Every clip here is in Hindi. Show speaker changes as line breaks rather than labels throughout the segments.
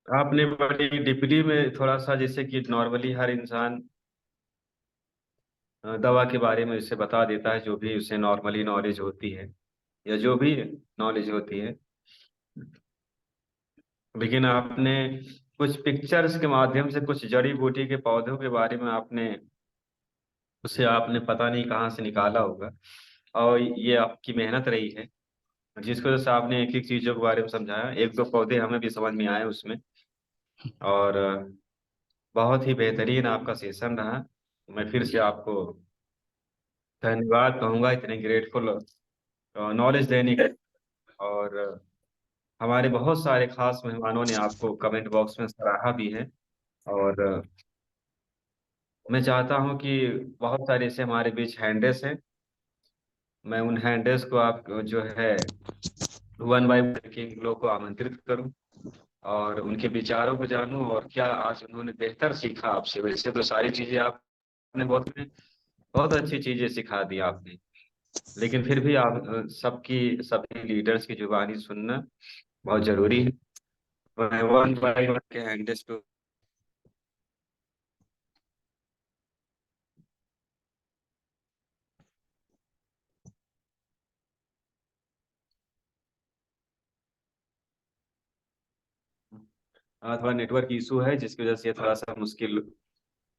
आपने बड़ी डिपली में थोड़ा सा, जैसे कि नॉर्मली हर इंसान दवा के बारे में उसे बता देता है, जो भी उसे नॉर्मली नॉलेज होती है या जो भी नॉलेज होती है। लेकिन आपने कुछ पिक्चर्स के माध्यम से कुछ जड़ी बूटी के पौधों के बारे में आपने उसे आपने पता नहीं कहाँ से निकाला होगा, और ये आपकी मेहनत रही है जिसकी वजह से आपने एक एक चीजों के बारे में समझाया। एक दो पौधे हमें भी समझ में आए उसमें। और बहुत ही बेहतरीन आपका सेशन रहा। मैं फिर से आपको धन्यवाद कहूंगा इतने ग्रेटफुल नॉलेज देने के। और हमारे बहुत सारे खास मेहमानों ने आपको कमेंट बॉक्स में सराहा भी है। और मैं चाहता हूं कि बहुत सारे ऐसे हमारे बीच हैंडल्स हैं। मैं उन हैंडल्स को आप जो है वन बाय वन के लोग को आमंत्रित करूं और उनके विचारों को जानूं, और क्या आज उन्होंने बेहतर सीखा आपसे। वैसे तो सारी चीजें आपने बहुत बहुत अच्छी चीजें सिखा दी आपने, लेकिन फिर भी आप सबकी सभी लीडर्स की जुबानी सुनना बहुत जरूरी है। मैं वन बाय वन के हैंडल्स को थोड़ा नेटवर्क इशू है जिसकी वजह से थोड़ा सा मुश्किल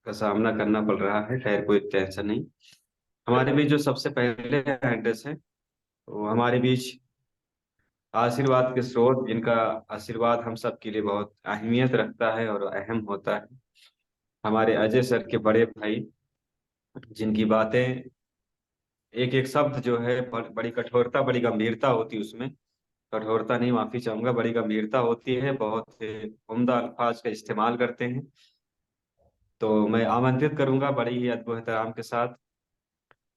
का सामना करना पड़ रहा है। खैर, कोई टेंशन नहीं। हमारे बीच जो सबसे पहले हैंडल्स हैं वो हमारे बीच आशीर्वाद के स्रोत, जिनका आशीर्वाद हम सब के लिए बहुत अहमियत रखता है और अहम होता है, हमारे अजय सर के बड़े भाई, जिनकी बातें एक एक शब्द जो है बड़ी कठोरता बड़ी गंभीरता होती है उसमें। कठोरता नहीं, माफी चाहूंगा, बड़ी गंभीरता होती है, बहुत उम्दा अल्फाज का इस्तेमाल करते हैं। तो मैं आमंत्रित करूंगा बड़ी ही अदब एहतराम के साथ।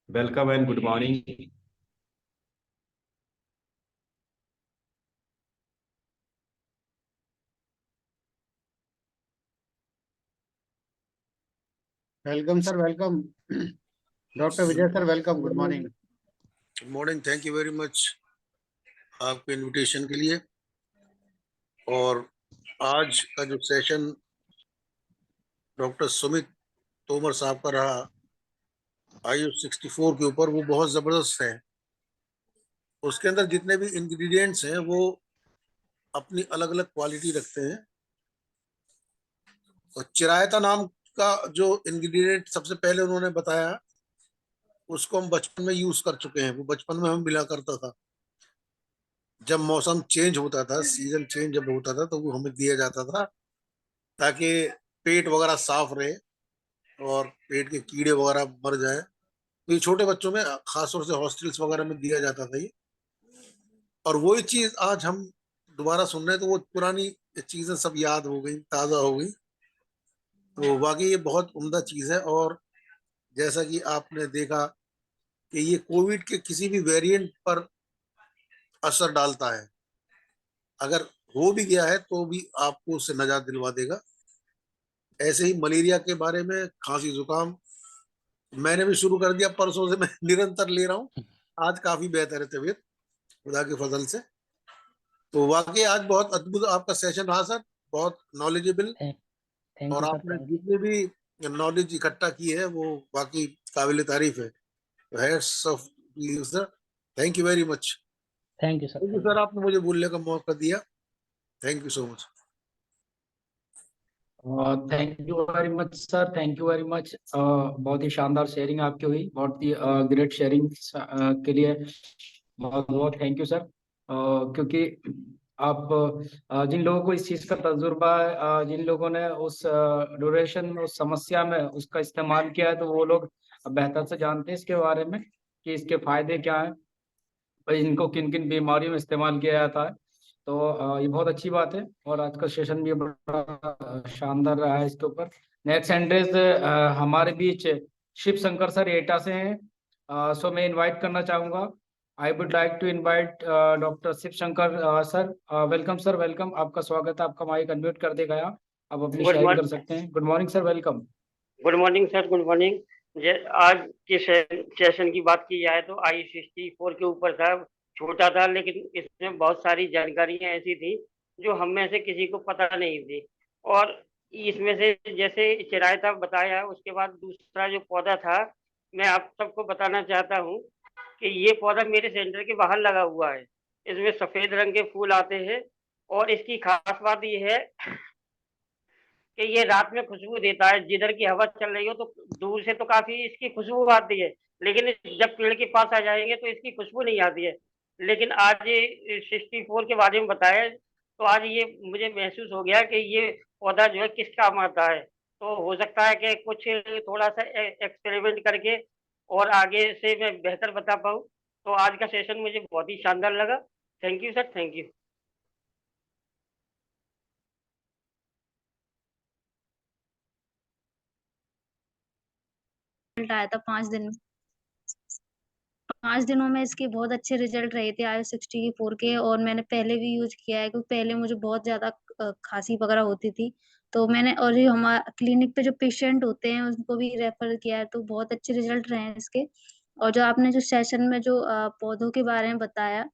Welcome and good morning.
Welcome sir, welcome. Doctor Vijay sir, welcome, good morning.
Good morning, thank you very much आपके इनविटेशन के लिए। और आज का जो सेशन डॉक्टर सुमित तोमर साहब का रहा आयुष 64 के ऊपर, वो बहुत ज़बरदस्त है। उसके अंदर जितने भी इंग्रेडिएंट्स हैं वो अपनी अलग अलग क्वालिटी रखते हैं। और चिरायता नाम का जो इंग्रेडिएंट सबसे पहले उन्होंने बताया, उसको हम बचपन में यूज कर चुके हैं। वो बचपन में हम मिला करता था, जब मौसम चेंज होता था, सीजन चेंज जब होता था, तो वो हमें दिया जाता था ताकि पेट वगैरह साफ रहे और पेट के कीड़े वगैरह मर जाए। तो ये छोटे बच्चों में, खासतौर से हॉस्टल्स वगैरह में दिया जाता था ये। और वही चीज आज हम दोबारा सुन रहे हैं, तो वो पुरानी चीजें सब याद हो गई, ताजा हो गई। तो वाकई ये बहुत उम्दा चीज है। और जैसा कि आपने देखा कि ये कोविड के किसी भी वेरिएंट पर असर डालता है। अगर हो भी गया है तो भी आपको उससे नजात दिलवा देगा। ऐसे ही मलेरिया के बारे में, खांसी जुकाम मैंने भी शुरू कर दिया परसों से, मैं निरंतर ले रहा हूँ। आज काफी बेहतर है तबीयत, खुदा के फजल से। तो वाकई आज बहुत अद्भुत आपका सेशन रहा सर, बहुत नॉलेजेबल।
थैंक
और
यू सर,
आपने
थैंक
जितने भी नॉलेज इकट्ठा की है वो वाकई काबिल तारीफ है। तो hats off you sir, thank you very much.
Thank you sir,
thank you
thank
sir,
you.
आपने मुझे बोलने का मौका दिया। Thank you so much.
Thank you very much sir, thank you very much. बहुत ही शानदार शेयरिंग आपकी हुई, बहुत ही ग्रेट शेयरिंग के लिए बहुत बहुत थैंक यू सर। क्योंकि आप जिन लोगों को इस चीज़ का तजुर्बा है, जिन लोगों ने उस ड्यूरेशन में, उस समस्या में उसका इस्तेमाल किया है, तो वो लोग बेहतर से जानते हैं इसके बारे में कि इसके फायदे क्या हैं और इनको किन किन बीमारियों में इस्तेमाल किया जाता है। तो ये बहुत अच्छी बात है और आज का सेशन भी बड़ा शानदार रहा है इसके ऊपर। नेक्स्ट एंड्रेस हमारे बीच शिव शंकर सर एटा से हैं। सो मैं इनवाइट करना चाहूंगा। I would like to invite doctor Shiv Shankar sir. Welcome sir, welcome, आपका स्वागत है। आपका माइक अनम्यूट कर देगा यहाँ, आप अपनी
गुड
शेयरिंग कर
मॉर्निंग।
सकते हैं। Good morning sir, welcome.
Good morning sir, good morning. आज के सेशन की बात की जाए तो आई 64 के ऊपर था। छोटा था लेकिन इसमें बहुत सारी जानकारियां ऐसी थी जो हम में से किसी को पता नहीं थी। और इसमें से जैसे चिरायता बताया, उसके बाद दूसरा जो पौधा था, मैं आप सबको बताना चाहता हूँ कि ये पौधा मेरे सेंटर के बाहर लगा हुआ है। इसमें सफेद रंग के फूल आते हैं और इसकी खास बात ये है कि ये रात में खुशबू देता है। जिधर की हवा चल रही हो तो दूर से तो काफी इसकी खुशबू आती है, लेकिन जब पेड़ के पास आ जाएंगे तो इसकी खुशबू नहीं आती है। लेकिन आज ये 64 के बारे में बताया, तो आज ये मुझे महसूस हो गया कि ये पौधा जो है किस काम आता है। तो हो सकता है कि कुछ थोड़ा सा एक्सपेरिमेंट करके और आगे से मैं बेहतर बता पाऊँ। तो आज का सेशन मुझे बहुत ही शानदार लगा। Thank you sir, thank you.
Result आया था 5 दिन में। 5 दिनों में इसके बहुत अच्छे रिजल्ट रहे थे IU64 के। और मैंने पहले भी यूज किया है, क्योंकि पहले मुझे बहुत ज्यादा खांसी वगैरह होती थी। तो मैंने, और ये हमारे क्लिनिक पे जो पेशेंट होते हैं उनको भी रेफर किया है, तो बहुत अच्छे रिजल्ट रहे हैं इसके। और जो आपने जो सेशन में जो पौधों के बारे में बताया,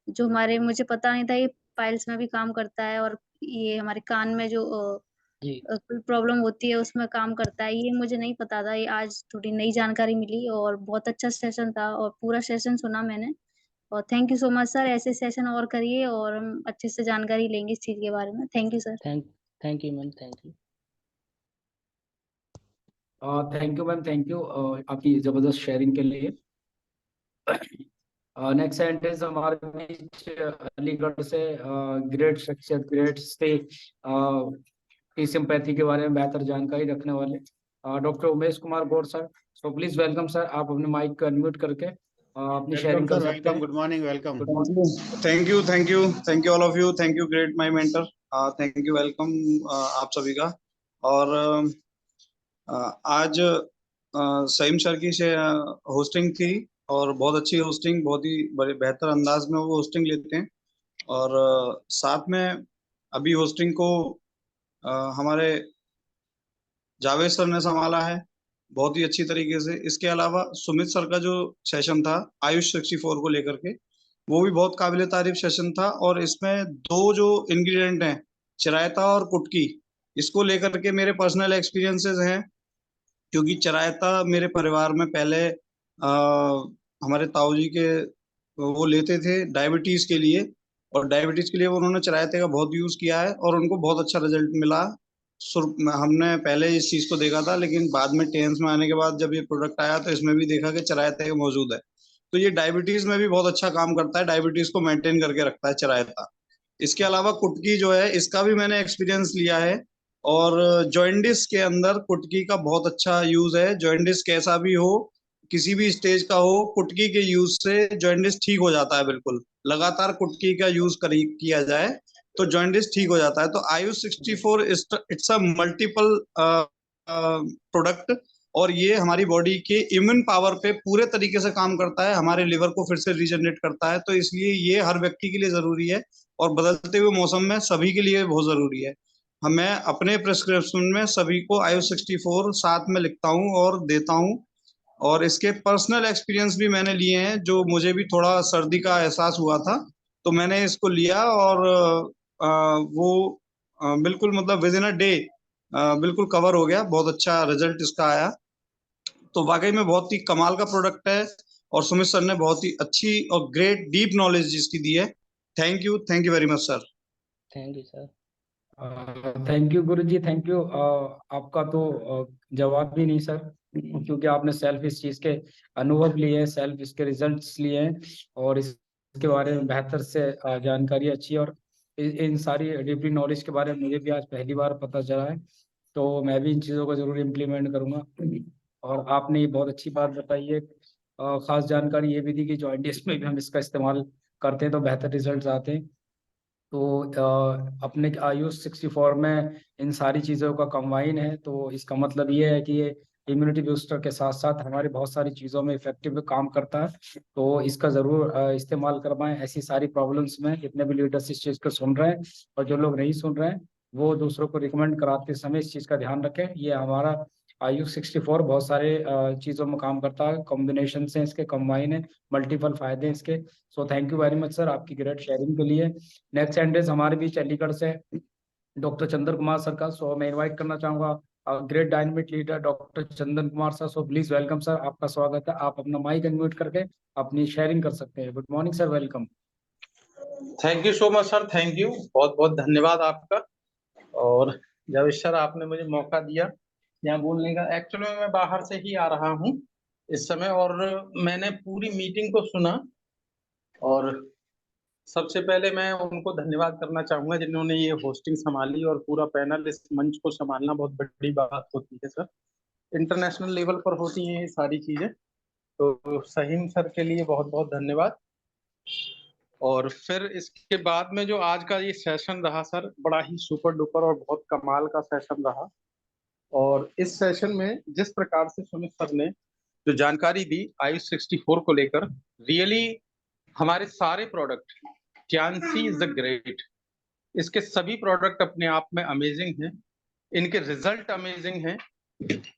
जो हमारे, मुझे पता नहीं था ये पाइल्स में भी काम करता है, और ये हमारे कान में जो
जी
कोई प्रॉब्लम होती है उसमें काम करता है, ये मुझे नहीं पता था। ये आज थोड़ी नई जानकारी मिली, और बहुत अच्छा सेशन था और पूरा सेशन सुना मैंने। और thank you so much sir, ऐसे सेशन और करिए और हम अच्छे से जानकारी लेंगे इस चीज के बारे में। Thank you sir.
Thank you ma'am, thank you. Thank you ma'am, thank you आपकी जबरदस्त शेयरिंग के लिए। नेक्स्ट सेंटेंस हमारे बीच अलीगढ़ से ग्रेट शख्सियत, ग्रेट से की सिंपैथी के बारे में बेहतर जानकारी रखने वाले doctor Umesh Kumar Gaur sir. So please welcome sir, आप अपने माइक को अनम्यूट करके अपनी शेयरिंग कर सकते
welcome,
हैं।
good morning, welcome.
Good morning.
Thank you all of you, thank you great my mentor, thank you, welcome आप सभी का। और आज सईम सर की से होस्टिंग थी, और बहुत अच्छी होस्टिंग, बहुत ही बड़े बेहतर अंदाज में वो होस्टिंग लेते हैं। और साथ में अभी होस्टिंग को हमारे जावेद सर ने संभाला है बहुत ही अच्छी तरीके से। इसके अलावा सुमित सर का जो सेशन था आयुष 64 को लेकर के, वो भी बहुत काबिल तारीफ सेशन था। और इसमें दो जो इंग्रेडिएंट हैं, चिरायता और कुटकी, इसको लेकर के मेरे पर्सनल एक्सपीरियंसेस हैं। क्योंकि चिरायता मेरे परिवार में पहले हमारे ताऊ जी के वो लेते थे डायबिटीज के लिए, और डायबिटीज के लिए उन्होंने चिरायते का बहुत यूज किया है और उनको बहुत अच्छा रिजल्ट मिला। हमने पहले इस चीज को देखा था, लेकिन बाद में टेंस में आने के बाद जब ये प्रोडक्ट आया तो इसमें भी देखा कि चिरायता मौजूद है। तो ये डायबिटीज में भी बहुत अच्छा काम करता है, डायबिटीज को मेंटेन करके रखता है चिरायता। इसके अलावा कुटकी जो है, इसका भी मैंने एक्सपीरियंस लिया है। और जॉइंडिस के अंदर कुटकी का बहुत अच्छा यूज है। जॉइंडिस कैसा भी हो, किसी भी स्टेज का हो, कुटकी के यूज से जॉइंडिस ठीक हो जाता है। बिल्कुल लगातार कुटकी का यूज किया जाए तो जॉइंडिस ठीक हो जाता है। तो IU64 it's a multiple product, और ये हमारी बॉडी के इम्यून पावर पे पूरे तरीके से काम करता है, हमारे लिवर को फिर से रीजनरेट करता है। तो इसलिए ये हर व्यक्ति के लिए जरूरी है, और बदलते हुए मौसम में सभी के लिए बहुत जरूरी है। मैं अपने प्रिस्क्रिप्शन में सभी को IU64 साथ में लिखता हूँ और देता हूँ। और इसके पर्सनल एक्सपीरियंस भी मैंने लिए हैं, जो मुझे भी थोड़ा सर्दी का एहसास हुआ था तो मैंने इसको लिया, और वो बिल्कुल मतलब विद इन अ डे बिल्कुल कवर हो गया। बहुत अच्छा रिजल्ट इसका आया। तो वाकई में बहुत ही कमाल का प्रोडक्ट है, और सुमित सर ने बहुत ही अच्छी और ग्रेट डीप नॉलेज इसकी दी है। Thank you very much sir.
Thank you sir. Thank you Guru ji, thank you. आपका तो जवाब भी नहीं सर, क्योंकि आपने सेल्फ इस चीज के अनुभव लिए हैं, सेल्फ इसके रिजल्ट्स लिए हैं, और इसके बारे में बेहतर से जानकारी अच्छी, और इन सारी डीपली नॉलेज के बारे में मुझे भी आज पहली बार पता चला है। तो मैं भी इन चीज़ों को जरूर इम्प्लीमेंट करूंगा। और आपने ये बहुत अच्छी बात बताई है, खास जानकारी ये भी दी कि जॉइंटिस में भी हम इसका इस्तेमाल करते हैं तो बेहतर रिजल्ट आते हैं। तो अपने IU64 में इन सारी चीज़ों का कंबाइन है, तो इसका मतलब ये है कि ये इम्यूनिटी बूस्टर के साथ साथ हमारी बहुत सारी चीज़ों में इफेक्टिव काम करता है। तो इसका ज़रूर इस्तेमाल करवाएं ऐसी सारी प्रॉब्लम्स में। जितने भी लीडर्स इस चीज़ को सुन रहे हैं और जो लोग नहीं सुन रहे हैं, वो दूसरों को रिकमेंड कराते समय इस चीज़ का ध्यान रखें। ये हमारा IU64 बहुत सारे चीज़ों में काम करता है, कॉम्बिनेशन से इसके कंबाइन है, मल्टीपल फायदे हैं इसके। So thank you very much sir आपकी ग्रेट शेयरिंग के लिए। नेक्स्ट एंड्रेस हमारे बीच चंडीगढ़ से डॉक्टर चंद्र कुमार सर का, सो मैं इनवाइट करना चाहूंगा great dynamic leader doctor Chandan Kumar sir. So please welcome sir, आपका स्वागत है। आप अपना माइक अनम्यूट करके अपनी शेयरिंग कर सकते हैं। Good morning sir, welcome.
Thank you so much sir, thank you, बहुत बहुत धन्यवाद आपका। और जब सर आपने मुझे मौका दिया यहाँ बोलने का, एक्चुअली मैं बाहर से ही आ रहा हूँ इस समय, और मैंने पूरी मीटिंग को सुना। और सबसे पहले मैं उनको धन्यवाद करना चाहूंगा जिन्होंने ये होस्टिंग संभाली, और पूरा पैनल, इस मंच को संभालना बहुत बड़ी बात होती है सर। इंटरनेशनल लेवल पर होती हैं ये सारी चीजें, तो सहीम सर के लिए बहुत बहुत धन्यवाद। और फिर इसके बाद में जो आज का ये सेशन रहा सर, बड़ा ही सुपर डुपर और बहुत कमाल का सेशन रहा। और इस सेशन में जिस प्रकार से सुमित सर ने जो जानकारी दी IU64 को लेकर, रियली हमारे सारे प्रोडक्ट, ज्ञानसी इज द ग्रेट, इसके सभी प्रोडक्ट अपने आप में अमेजिंग हैं, इनके रिजल्ट अमेजिंग हैं।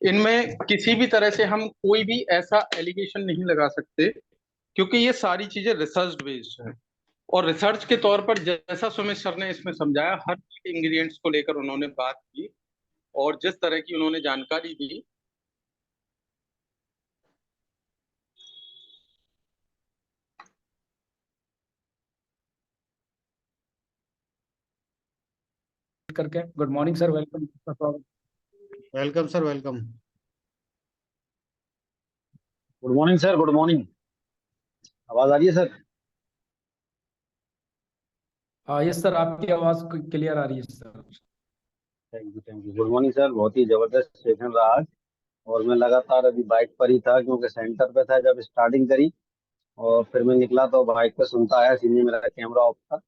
इनमें किसी भी तरह से हम कोई भी ऐसा एलिगेशन नहीं लगा सकते, क्योंकि ये सारी चीजें रिसर्च बेस्ड है। और रिसर्च के तौर पर जैसा सुमित सर ने इसमें समझाया, हर इंग्रेडिएंट्स को लेकर उन्होंने बात की, और जिस तरह की उन्होंने जानकारी दी,
करके good morning sir, welcome.
Welcome sir, welcome. Good morning sir, good morning. आवाज आ रही है सर?
यस सर, आपकी आवाज क्लियर आ रही है sir.
Thank you, thank you. Good morning sir, बहुत ही जबरदस्त सेशन रहा आज। और मैं लगातार अभी बाइक पर ही था, क्योंकि सेंटर पे था जब स्टार्टिंग करी। और फिर मैं निकला तो बाइक पे सुनता आया, सीधे मेरा कैमरा ऑफ था।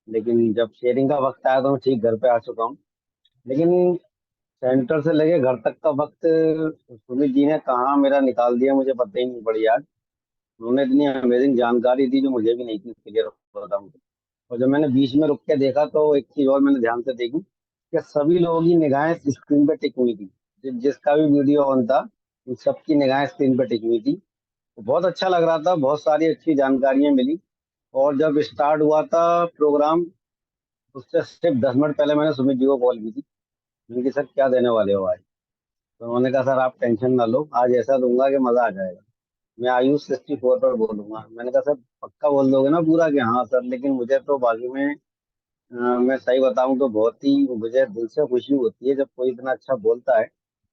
लेकिन जब शेयरिंग का वक्त आया तो मैं ठीक घर पे आ चुका हूँ। लेकिन सेंटर से लेके घर तक का वक्त सुमित जी ने कहाँ मेरा निकाल दिया, मुझे पता ही नहीं पड़ी आज। उन्होंने इतनी अमेजिंग जानकारी दी जो मुझे भी नहीं थी क्लियर पता मुझे। और जब मैंने बीच में रुक के देखा तो एक चीज और मैंने ध्यान से देखी कि सभी लोगों की निगाहें स्क्रीन पे टिकी हुई थी। जिसका भी वीडियो ऑन था, उन सबकी निगाहें स्क्रीन पे टिकी हुई थी। तो बहुत अच्छा लग रहा था, बहुत सारी अच्छी जानकारियां मिली। और जब स्टार्ट हुआ था प्रोग्राम, उससे सिर्फ 10 मिनट पहले मैंने सुमित जी को कॉल की थी। मैंने कहा सर क्या देने वाले हो आज? तो उन्होंने कहा सर आप टेंशन ना लो, आज ऐसा दूंगा कि मजा आ जाएगा। मैं IU64 पर बोलूंगा। मैंने कहा सर पक्का बोल दोगे ना पूरा? कि हाँ सर। लेकिन मुझे तो बाकी में मैं सही बताऊं तो बहुत ही मुझे दिल से खुशी होती है जब कोई इतना अच्छा बोलता है।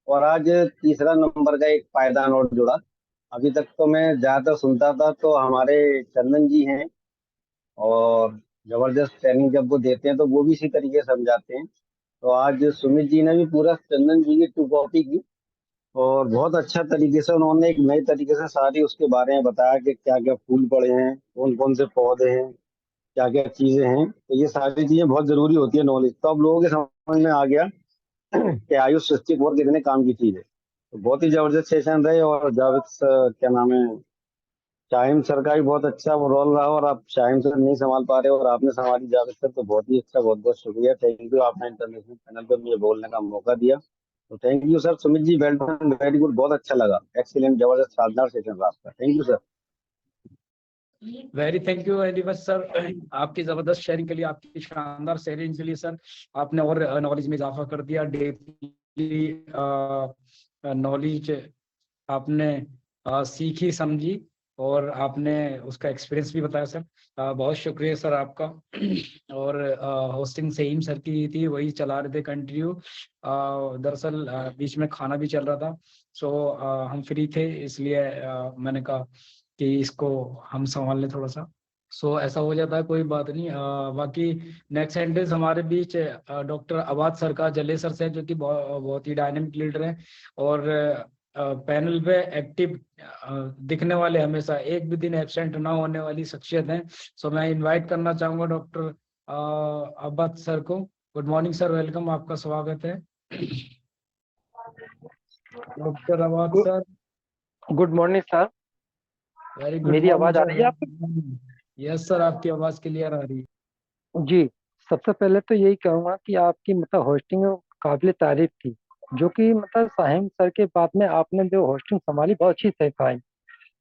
और आज तीसरा नंबर का एक पायदान और जुड़ा। अभी तक तो मैं ज्यादातर सुनता था तो हमारे चंदन जी हैं, और जबरदस्त ट्रेनिंग जब वो देते हैं तो वो भी इसी तरीके से समझाते हैं। तो आज सुमित जी ने भी पूरा चंदन जी की टू कॉपी की, और बहुत अच्छा तरीके से उन्होंने एक नए तरीके से सारी उसके बारे में बताया कि क्या क्या फूल पड़े हैं, कौन कौन से पौधे हैं, क्या क्या चीजें हैं। तो ये सारी चीजें बहुत जरूरी होती है नॉलेज। तो अब लोगों के समझ में आ गया कि IU64 कितने काम की चीज है। तो बहुत ही जबरदस्त सेशन रहे। और जावेद क्या नाम है, शाहिम सर का भी बहुत अच्छा वो रोल रहा। और आप शाहिम सर नहीं संभाल पा रहे और आपने संभाली जावेद सर, तो बहुत ही अच्छा, बहुत बहुत शुक्रिया, थैंक यू। आपने इंटरनेशनल पैनल पर मुझे बोलने का मौका दिया, तो thank you sir. Sumit ji well done, very good, बहुत अच्छा लगा, एक्सीलेंट, जबरदस्त, शानदार सेशन रहा आपका। Thank you sir.
Very thank you very much sir, आपकी जबरदस्त शेयरिंग के लिए, आपकी शानदार शेयरिंग के लिए सर। आपने और नॉलेज में इजाफा कर दिया, डेपली नॉलेज आपने सीखी समझी, और आपने उसका एक्सपीरियंस भी बताया सर। बहुत शुक्रिया सर आपका। और होस्टिंग सहीम सर की थी, वही चला रहे थे कंटिन्यू। दरअसल बीच में खाना भी चल रहा था, सो हम फ्री थे, इसलिए मैंने कहा कि इसको हम संभाल लें थोड़ा सा। सो ऐसा हो जाता है, कोई बात नहीं। बाकी नेक्स्ट सेंटेंस हमारे बीच डॉक्टर आबाद सर का, जले सर से, जो कि बहुत ही डायनेमिक लीडर हैं, और पैनल पे एक्टिव दिखने वाले, हमेशा एक भी दिन एब्सेंट ना होने वाली शख्सियत हैं। सो मैं इनवाइट करना चाहूंगा डॉक्टर आबाद सर को। गुड मॉर्निंग सर, वेलकम, आपका स्वागत है। डॉक्टर आबाद sir,
good morning sir.
Very good
मेरी
मॉर्निंग
आवाज आ
सर।
रही है आपको?
यस सर, आपकी आवाज क्लियर आ रही है।
जी, सबसे पहले तो यही कहूंगा कि आपकी मतलब होस्टिंग काबिल तारीफ थी। जो कि मतलब साहिम सर के बाद में आपने जो होस्टिंग संभाली बहुत अच्छी से भाई।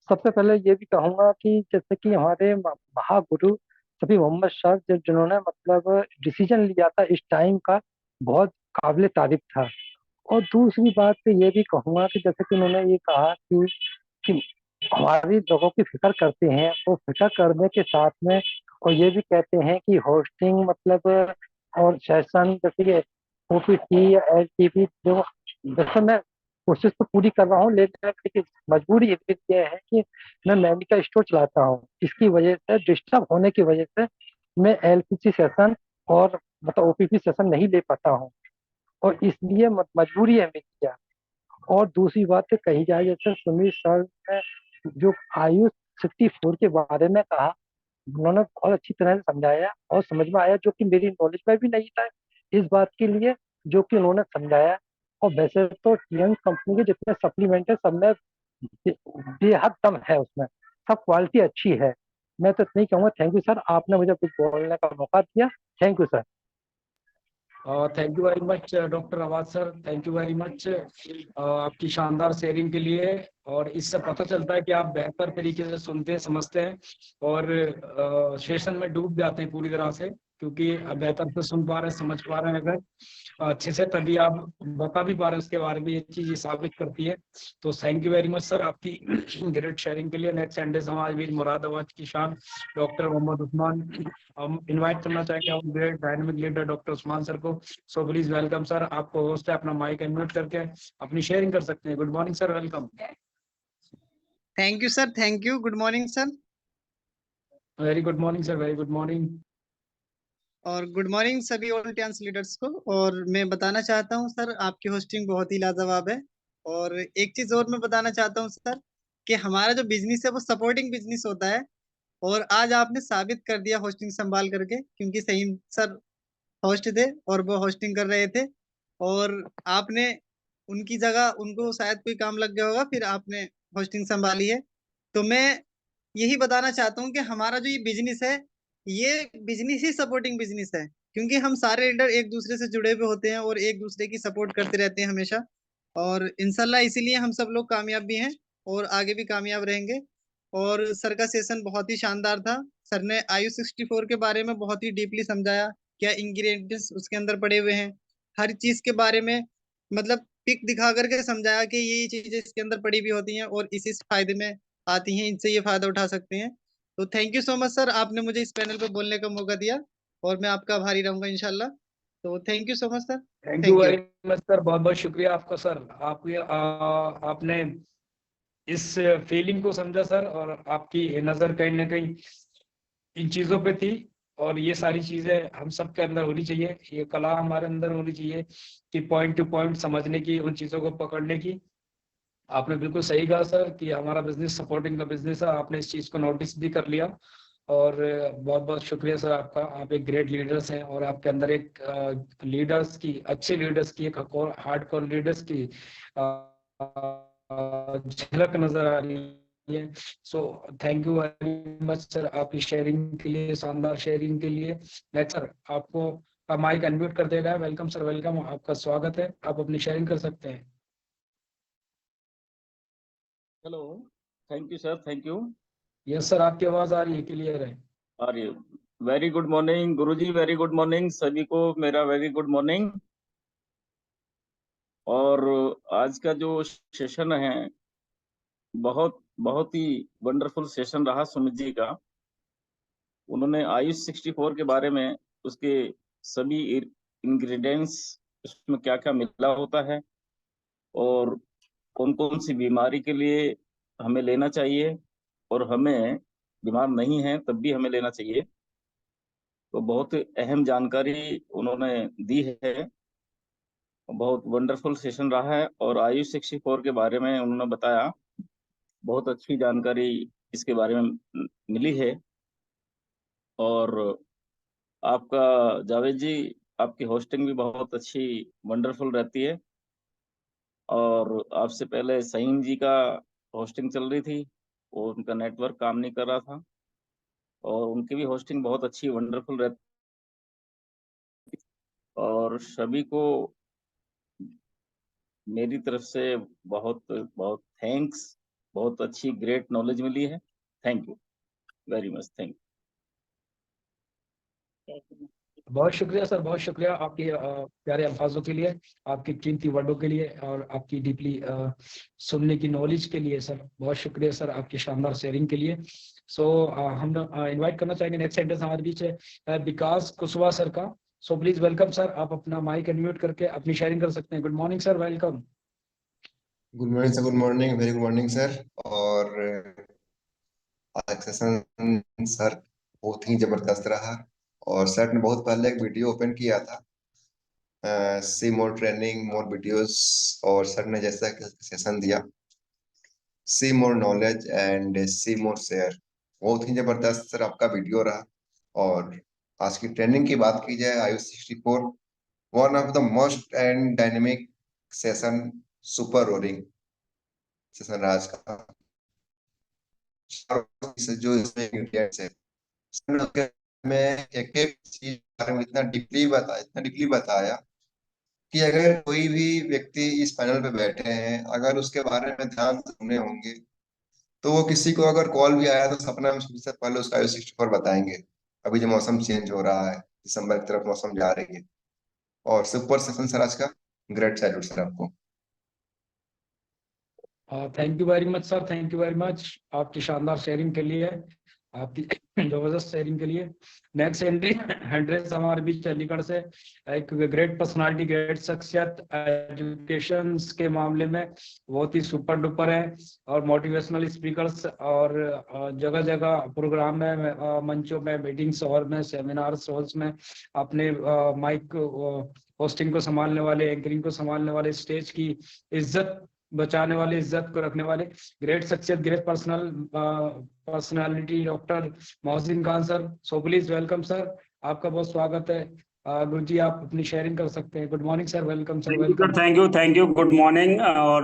सबसे पहले ये भी कहूंगा कि जैसे कि हमारे महागुरु शफी मोहम्मद सर जिन्होंने मतलब डिसीजन लिया था इस टाइम का, बहुत काबिल तारीफ था। और दूसरी बात तो ये भी कहूंगा कि जैसे कि उन्होंने ये कहा कि हमारी लोगों की फिक्र करते हैं, वो फिक्र करने के साथ में और ये भी कहते हैं कि होस्टिंग मतलब और सेशन जैसे कि ओपीटी या एलटीपी जो, जैसे मैं कोशिश तो पूरी कर रहा हूँ लेकिन मजबूरी ये है कि मैं मेडिकल स्टोर चलाता हूँ, इसकी वजह से डिस्टर्ब होने की वजह से मैं एलपीसी सेशन और मतलब ओपीपी सेशन नहीं ले पाता हूँ, और इसलिए मजबूरी है मेरी। और दूसरी बात तो कही जाए, जैसे सुमित सर ने जो आयुष 64 के बारे में कहा, उन्होंने बहुत अच्छी तरह से समझाया और समझ में आया, जो कि मेरी नॉलेज में भी नहीं था इस बात के लिए, जो कि उन्होंने समझाया। और वैसे तो टीएन कंपनी के जितने सप्लीमेंट है सब में बेहद दम है, उसमें सब क्वालिटी अच्छी है। मैं तो इतना ही कहूँगा, थैंक यू सर, आपने मुझे कुछ बोलने का मौका दिया। Thank you sir.
Thank you very much doctor Awaz sir, thank you very much आपकी शानदार शेयरिंग के लिए। और इससे पता चलता है कि आप बेहतर तरीके से सुनते हैं, समझते हैं और सेशन में डूब जाते हैं पूरी तरह से, क्योंकि आप बेहतर से सुन पा रहे हैं, समझ पा रहे हैं अगर अच्छे से, तभी आप बता भी पा रहे हैं उसके बारे में। ये चीज ये साबित करती है। तो thank you very much sir आपकी ग्रेट शेयरिंग के लिए। नेक्स्ट संडे समाज मुरादाबाद की शान डॉक्टर मोहम्मद उस्मान, हम इनवाइट करना चाहेंगे हम great dynamic leader doctor Usman sir को। सो प्लीज वेलकम सर, आपको होस्ट है, अपना माइक अनम्यूट करके अपनी शेयरिंग कर सकते हैं। Good morning sir, welcome.
Thank you sir, thank you. Good morning sir.
Very good morning sir, very good morning.
और गुड मॉर्निंग सभी ऑल टेंस लीडर्स को। और मैं बताना चाहता हूँ सर, आपकी होस्टिंग बहुत ही लाजवाब है। और एक चीज और मैं बताना चाहता हूँ सर, कि हमारा जो बिजनेस है वो सपोर्टिंग बिजनेस होता है। और आज आपने साबित कर दिया होस्टिंग संभाल करके, क्योंकि सही सर होस्ट थे और वो होस्टिंग कर रहे थे, और आपने उनकी जगह, उनको शायद कोई काम लग गया होगा, फिर आपने होस्टिंग संभाली है। तो मैं यही बताना चाहता हूँ कि हमारा जो ये बिजनेस है, ये बिजनेस ही सपोर्टिंग बिजनेस है, क्योंकि हम सारे लीडर एक दूसरे से जुड़े हुए होते हैं और एक दूसरे की सपोर्ट करते रहते हैं हमेशा। और इंशाल्लाह इसीलिए हम सब लोग कामयाब भी हैं और आगे भी कामयाब रहेंगे। और सर का सेशन बहुत ही शानदार था। सर ने आयु 64 के बारे में बहुत ही डीपली समझाया, क्या इंग्रेडिएंट्स उसके अंदर पड़े हुए हैं, हर चीज के बारे में मतलब पिक दिखा करके समझाया कि ये चीजें इसके अंदर पड़ी हुई होती हैं और इसी से फायदे में आती हैं, इनसे ये फायदा उठा सकते हैं। तो thank you so much sir, आपने मुझे इस पैनल पे बोलने का मौका दिया और मैं आपका आभारी रहूंगा इंशाल्लाह। तो thank you so much sir.
Thank you
thank you.
Very much sir, बहुत बहुत शुक्रिया आपका सर। आपने इस फीलिंग को समझा सर, और आपकी नजर कहीं ना कहीं इन चीजों पे थी। और ये सारी चीजें हम सब के अंदर होनी चाहिए, ये कला हमारे अंदर होनी चाहिए कि पॉइंट टू पॉइंट समझने की, उन चीजों को पकड़ने की। आपने बिल्कुल सही कहा सर कि हमारा बिजनेस सपोर्टिंग का बिजनेस है, आपने इस चीज को नोटिस भी कर लिया। और बहुत बहुत शुक्रिया सर आपका, आप एक ग्रेट लीडर्स हैं और आपके अंदर एक लीडर्स की, अच्छे लीडर्स की, एक हार्ड कोर लीडर्स की झलक नजर आ रही है। So thank you very much sir आपकी शेयरिंग के लिए, शानदार शेयरिंग के लिए। नेक्स्ट सर आपको माइक अनम्यूट कर देगा। वेलकम सर, वेलकम, आपका स्वागत है, आप अपनी शेयरिंग कर सकते हैं।
Hello, thank you sir, thank you.
Yes sir, आपकी आवाज आ रही है, क्लियर है।
अरे वेरी गुड मॉर्निंग गुरुजी, वेरी गुड मॉर्निंग सभी को, मेरा वेरी गुड मॉर्निंग। और आज का जो सेशन है, बहुत बहुत ही वंडरफुल सेशन रहा सुमित जी का। उन्होंने आयुष 64 के बारे में, उसके सभी इंग्रेडिएंट्स, उसमें क्या क्या मिला होता है और कौन कौन सी बीमारी के लिए हमें लेना चाहिए, और हमें बीमार नहीं है तब भी हमें लेना चाहिए, तो बहुत अहम जानकारी उन्होंने दी है। बहुत वंडरफुल सेशन रहा है और आयु 64 के बारे में उन्होंने बताया, बहुत अच्छी जानकारी इसके बारे में मिली है। और आपका जावेद जी, आपकी होस्टिंग भी बहुत अच्छी वंडरफुल रहती है। और आपसे पहले सईम जी का होस्टिंग चल रही थी और उनका नेटवर्क काम नहीं कर रहा था, और उनकी भी होस्टिंग बहुत अच्छी वंडरफुल रहती। और सभी को मेरी तरफ से बहुत बहुत थैंक्स। बहुत अच्छी ग्रेट नॉलेज मिली है। Thank you very much. Thank
बहुत शुक्रिया सर, बहुत शुक्रिया आपके प्यारे अल्फाजों के लिए, आपकी कीमती वर्डों के लिए और आपकी डीपली सुनने की नॉलेज के लिए सर। बहुत शुक्रिया सर आपकी शानदार शेयरिंग के लिए। सो हम इनवाइट करना चाहेंगे नेक्स्ट सेंटेंस हमारे बीच है विकास कुशवाहा सर का। सो प्लीज वेलकम सर, आप अपना माइक अनम्यूट करके अपनी शेयरिंग कर सकते हैं। Good morning sir, welcome.
Good morning sir, good morning, very good morning sir. और आज का सेशन सर बहुत ही जबरदस्त रहा। और सर ने बहुत पहले एक वीडियो ओपन किया था, see more training more videos, और सर ने जैसा कि सेशन दिया see more knowledge and see more share, बहुत ही जबरदस्त सर आपका वीडियो रहा। और आज की ट्रेनिंग की बात की जाए, Ayush 64 one of the most and dynamic session, super roaring session रहा आज का। जो इसमें ingredients है, में एक एक चीज के बारे में इतना डीपली बताया कि अगर कोई भी व्यक्ति इस पैनल पे बैठे हैं, अगर उसके बारे में ध्यान से सुने होंगे, तो वो किसी को अगर कॉल भी आया तो सपना में सबसे पहले उसका आयु 64 बताएंगे। अभी जो मौसम चेंज हो रहा है, दिसंबर की तरफ मौसम जा रही है। और सुपर सेशन सर आज का, ग्रेट सैल्यूट सर आपको।
Thank you very much sir, thank you very much आपकी शानदार शेयरिंग के लिए, आपकी जबरदस्त शेयरिंग के लिए। नेक्स्ट एंट्री हेंड्रेस हमारे बीच चंडीगढ़ से, एक ग्रेट पर्सनालिटी, ग्रेट शख्सियत, एजुकेशन के मामले में बहुत ही सुपर डुपर है, और मोटिवेशनल स्पीकर्स और जगह जगह प्रोग्राम में, मंचों में, मीटिंग्स और में, सेमिनार्स हॉल्स में अपने माइक होस्टिंग को संभालने वाले, एंकरिंग को संभालने वाले, स्टेज की इज्जत बचाने वाले, इज्जत को रखने वाले ग्रेट शख्सियत, great personality doctor Mohsin Khan sir. So please welcome sir, आपका बहुत स्वागत है। गुरु जी आप अपनी शेयरिंग कर सकते हैं। Good morning sir, welcome sir, welcome.
Thank you good morning. और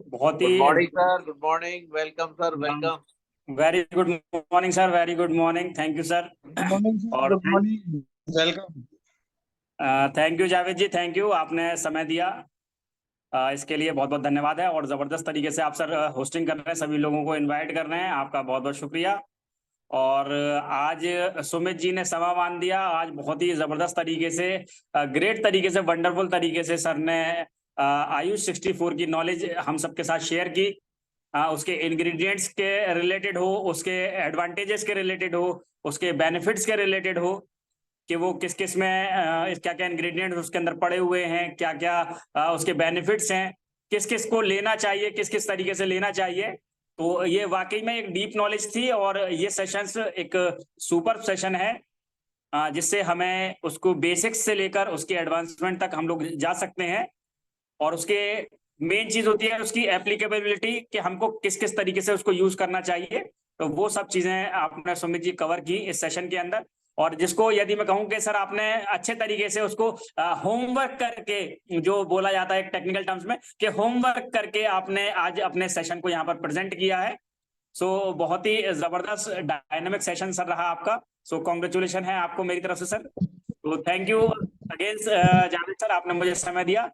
बहुत ही
good morning sir, good morning, welcome sir, welcome.
Very good morning sir, very good morning, thank you sir. और
good morning, welcome.
Thank you Javed ji, thank you, आपने समय दिया, इसके लिए बहुत बहुत धन्यवाद है। और ज़बरदस्त तरीके से आप सर होस्टिंग कर रहे हैं, सभी लोगों को इनवाइट कर रहे हैं, आपका बहुत बहुत शुक्रिया। और आज सुमित जी ने समा मान दिया, आज बहुत ही ज़बरदस्त तरीके से, ग्रेट तरीके से, वंडरफुल तरीके से सर ने आयुष 64 की नॉलेज हम सबके साथ शेयर की। उसके इंग्रेडिएंट्स के रिलेटेड हो, उसके एडवांटेजेस के रिलेटेड हो, उसके बेनिफिट्स के रिलेटेड हो, कि वो किस किस में क्या क्या इंग्रेडिएंट्स उसके अंदर पड़े हुए हैं, क्या क्या उसके बेनिफिट्स हैं, किस किस को लेना चाहिए, किस किस तरीके से लेना चाहिए। तो ये वाकई में एक डीप नॉलेज थी, और ये सेशंस एक सुपर सेशन है, जिससे हमें उसको बेसिक्स से लेकर उसके एडवांसमेंट तक हम लोग जा सकते हैं। और उसके मेन चीज होती है उसकी एप्लीकेबिलिटी, कि हमको किस किस तरीके से उसको यूज करना चाहिए। तो वो सब चीजें आपने सुमित जी कवर की इस सेशन के अंदर। और जिसको यदि मैं कहूँ कि सर आपने अच्छे तरीके से उसको होमवर्क करके, जो बोला जाता है टेक्निकल टर्म्स में, कि होमवर्क करके आपने आज अपने सेशन को यहाँ पर प्रेजेंट किया है। सो बहुत ही जबरदस्त डायनामिक सेशन सर रहा आपका। सो कॉन्ग्रेचुलेशन है आपको मेरी तरफ से सर। तो thank you again Javed sir, आपने मुझे समय दिया।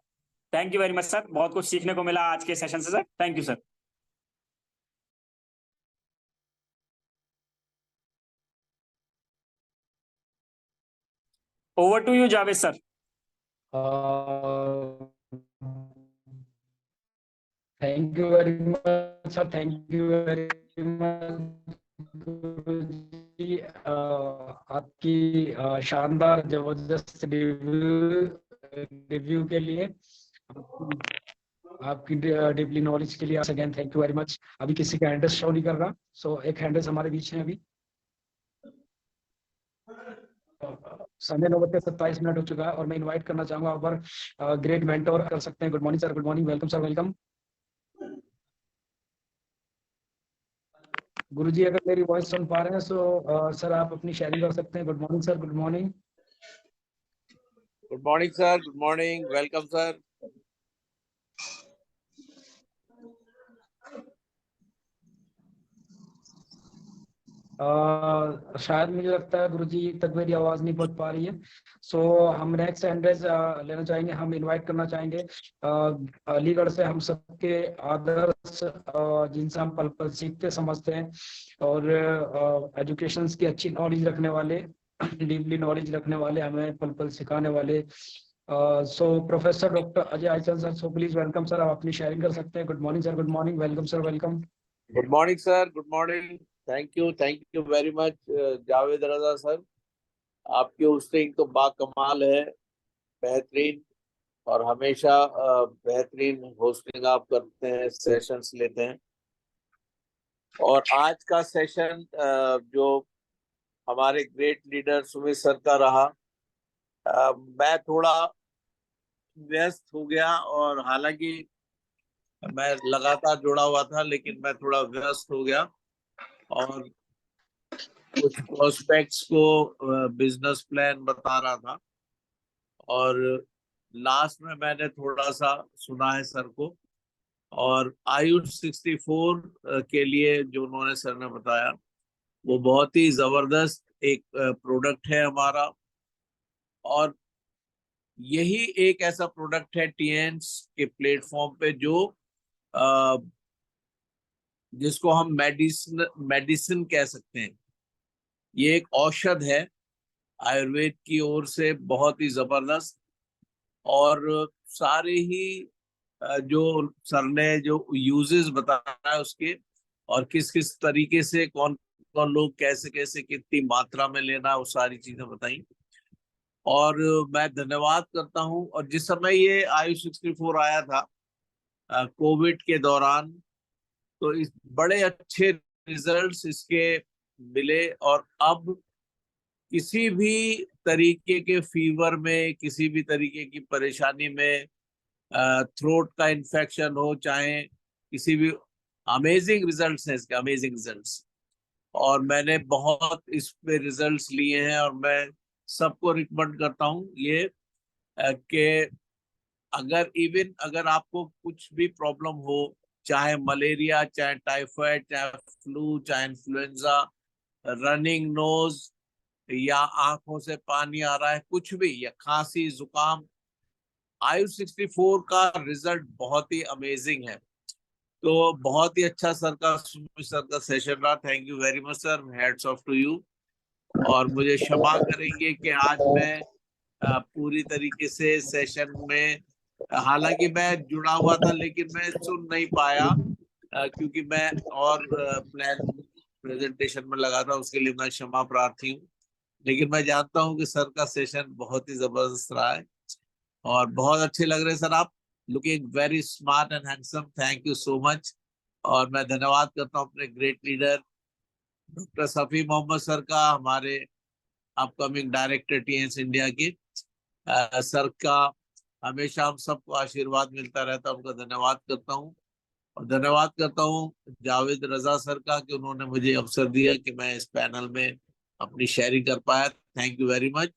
Thank you very much sir, बहुत कुछ सीखने को मिला आज के सेशन से sir. Thank you sir. Over to you Javed sir.
Thank you very much sir, thank you very much ji, आपकी शानदार जबरदस्त रिव्यू के लिए, आपकी डीपली नॉलेज के लिए again thank you very much. अभी किसी का हैंडल्स शो नहीं कर रहा, सो एक हैंडल्स हमारे बीच है अभी। समय 9:27 हो चुका है, और मैं इनवाइट करना चाहूंगा और ग्रेट मेंटोर कर सकते हैं। Good morning sir, good morning, welcome sir, welcome. Guruji अगर मेरी वॉइस सुन पा रहे हैं तो सर आप अपनी शेयरिंग कर सकते हैं। Good morning sir, good morning.
Good morning sir, good morning, welcome sir.
शायद मुझे लगता है गुरुजी तक मेरी आवाज नहीं पहुंच पा रही है। सो हम नेक्स्ट एंड्रेस लेना चाहेंगे, हम इनवाइट करना चाहेंगे अलीगढ़ से हम सबके आदर्श जिनसे हम पल पल सीखते समझते हैं और एजुकेशन की अच्छी नॉलेज रखने वाले, डीपली नॉलेज रखने वाले, हमें पल पल सिखाने वाले so professor doctor Ajay Aichal sir. So please welcome sir, आप अपनी शेयरिंग कर सकते हैं। Good morning sir, good morning, welcome sir, welcome.
Good morning sir, good morning. Thank you very much Javed Raza sir. आपकी होस्टिंग तो बाकमाल है, बेहतरीन, और हमेशा बेहतरीन होस्टिंग आप करते हैं, सेशंस लेते हैं। और आज का सेशन जो हमारे ग्रेट लीडर सुमित सर का रहा, मैं थोड़ा व्यस्त हो गया, और हालांकि मैं लगातार जुड़ा हुआ था, लेकिन मैं थोड़ा व्यस्त हो गया और कुछ प्रोस्पेक्ट्स को बिजनेस प्लान बता रहा था। और लास्ट में मैंने थोड़ा सा सुना है सर को, और आयुष 64 के लिए जो उन्होंने सर ने बताया वो बहुत ही जबरदस्त एक प्रोडक्ट है हमारा। और यही एक ऐसा प्रोडक्ट है टीएन्स के प्लेटफॉर्म पे जो जिसको हम मेडिसिन कह सकते हैं। ये एक औषध है आयुर्वेद की ओर से, बहुत ही जबरदस्त। और सारे ही जो सर ने जो यूजेस बताया उसके, और किस किस तरीके से कौन कौन लोग कैसे कैसे कितनी मात्रा में लेना, वो सारी चीजें बताई। और मैं धन्यवाद करता हूं। और जिस समय ये आयुष 64 आया था कोविड के दौरान, तो इस बड़े अच्छे रिजल्ट्स इसके मिले। और अब किसी भी तरीके के फीवर में, किसी भी तरीके की परेशानी में, थ्रोट का इन्फेक्शन हो, चाहे किसी भी, अमेजिंग रिजल्ट्स हैं इसके, अमेजिंग रिजल्ट्स। और मैंने बहुत इस पे रिजल्ट्स लिए हैं, और मैं सबको रिकमेंड करता हूँ ये कि अगर आपको कुछ भी प्रॉब्लम हो, चाहे मलेरिया, चाहे टाइफाइड, चाहे फ्लू, चाहे इन्फ्लुएंजा, रनिंग नोज, या आंखों से पानी आ रहा है, कुछ भी, या खांसी जुकाम, आयुष 64 का रिजल्ट बहुत ही अमेजिंग है। तो बहुत ही अच्छा सर का सेशन रहा। Thank you very much sir, hats off to you. और मुझे क्षमा करेंगे कि आज मैं पूरी तरीके से सेशन में, हालांकि मैं जुड़ा हुआ था लेकिन मैं सुन नहीं पाया क्योंकि मैं और प्लान प्रेजेंटेशन में लगा था, उसके लिए मैं क्षमा प्रार्थी हूँ। लेकिन मैं जानता हूँ कि सर का सेशन बहुत ही जबरदस्त रहा है, और बहुत अच्छे लग रहे हैं सर आप, looking very smart and handsome. Thank you so much. और मैं धन्यवाद करता हूँ अपने great leader doctor Safi Mohammad sir का, हमारे अपकमिंग डायरेक्टर टीएन्स इंडिया के। सर का हमेशा हम सबको आशीर्वाद मिलता रहता है, उनका धन्यवाद करता हूँ। और धन्यवाद करता हूँ जावेद रजा सर का कि उन्होंने मुझे अवसर दिया कि मैं इस पैनल में अपनी शेयरिंग कर पाया। Thank you very much,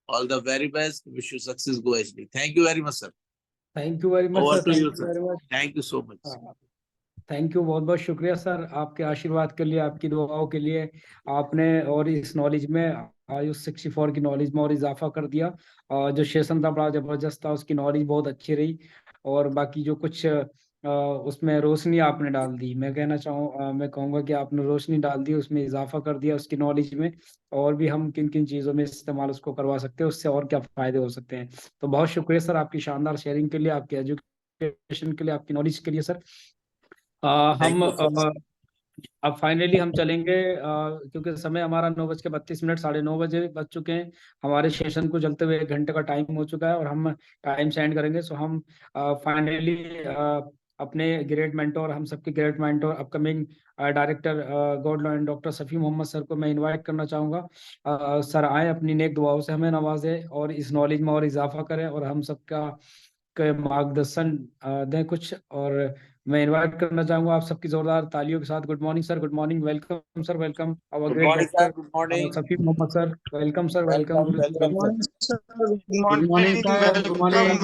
all the very best, wish you success, go HD. Thank you very much sir.
Thank you very much
over
sir,
to
thank
you
you
sir,
very much.
Thank you so much.
Thank you, बहुत बहुत शुक्रिया सर आपके आशीर्वाद के लिए, आपकी दुआओं के लिए। आपने और इस नॉलेज में, आयुष 64 की नॉलेज में और इजाफा कर दिया। और जो सेशन था बड़ा जबरदस्त था, उसकी नॉलेज बहुत अच्छी रही। और बाकी जो कुछ उसमें रोशनी आपने डाल दी, मैं कहूँगा कि आपने रोशनी डाल दी, उसमें इजाफा कर दिया उसकी नॉलेज में। और भी हम किन किन चीज़ों में इस्तेमाल उसको करवा सकते हैं, उससे और क्या फायदे हो सकते हैं। तो बहुत शुक्रिया सर आपकी शानदार शेयरिंग के लिए, आपके एजुकेशन के लिए, आपकी नॉलेज के लिए सर। हम अब फाइनली हम चलेंगे क्योंकि समय हमारा 9:32, 9:30 बज चुके हैं। हमारे सेशन को चलते हुए 1 घंटे का टाइम हो चुका है और हम टाइम से एंड करेंगे। सो हम फाइनली अपने ग्रेट मेंटोर, हम सबके great mentor, upcoming director god law and doctor Safi Mohammad sir को मैं इनवाइट करना चाहूँगा। सर आए, अपनी नेक दुआओं से हमें नवाजें और इस नॉलेज में और इजाफा करें, और हम सबका के मार्गदर्शन दें कुछ। और मैं इनवाइट करना चाहूंगा आप सबकी जोरदार तालियों के साथ। Good morning sir, good morning, welcome sir, welcome our
good
great
morning sir,
doctor
good morning,
Safi Mohammad sir. Welcome sir, welcome
welcome
Guru ji,
welcome sir,
good morning sir, good morning,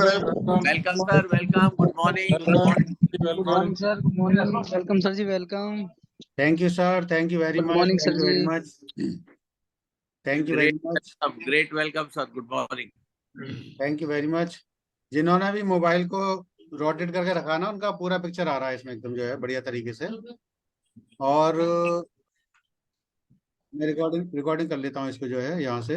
welcome sir, welcome, good morning, good morning.
Good morning sir, good morning, welcome sir ji, welcome.
Thank you sir, thank you very
good
much,
morning
thank
sir
you very
ji.
Much, thank you very much,
great welcome sir, good morning.
Thank you very much. जिन्होंने भी मोबाइल को रोटेट करके रखा ना, उनका पूरा पिक्चर आ रहा है इसमें एकदम जो है बढ़िया तरीके से। और मैं रिकॉर्डिंग कर लेता हूँ इसको जो है यहाँ से।